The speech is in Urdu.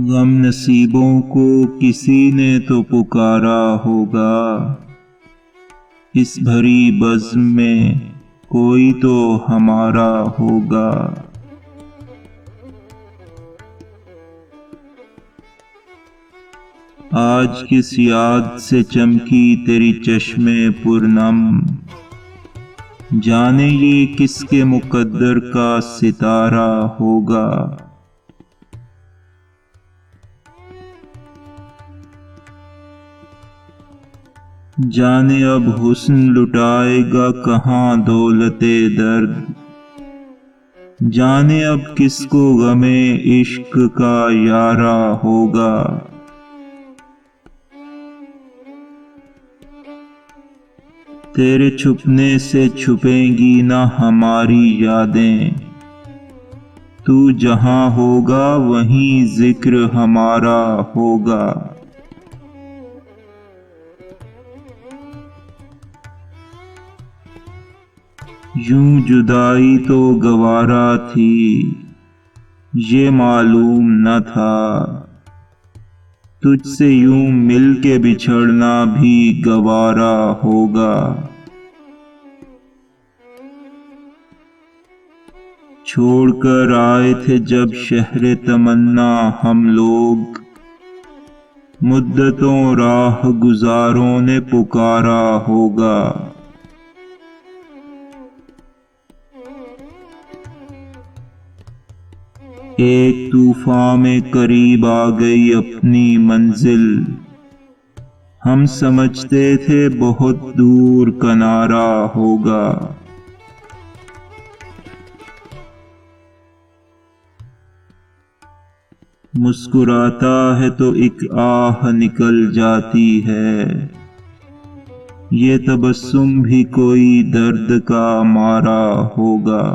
غم نصیبوں کو کسی نے تو پکارا ہوگا، اس بھری بزم میں کوئی تو ہمارا ہوگا۔ آج کس یاد سے چمکی تیری چشمے پرنم، جانے یہ کس کے مقدر کا ستارہ ہوگا۔ جانے اب حسن لٹائے گا کہاں دولت درد، جانے اب کس کو غم عشق کا یارہ ہوگا۔ تیرے چھپنے سے چھپیں گی نہ ہماری یادیں، تو جہاں ہوگا وہیں ذکر ہمارا ہوگا۔ یوں جدائی تو گوارا تھی یہ معلوم نہ تھا، تجھ سے یوں مل کے بچھڑنا بھی گوارا ہوگا۔ چھوڑ کر آئے تھے جب شہر تمنا ہم لوگ، مدتوں راہ گزاروں نے پکارا ہوگا۔ ایک طوفان میں قریب آ گئی اپنی منزل، ہم سمجھتے تھے بہت دور کنارہ ہوگا۔ مسکراتا ہے تو ایک آہ نکل جاتی ہے، یہ تبسم بھی کوئی درد کا مارا ہوگا۔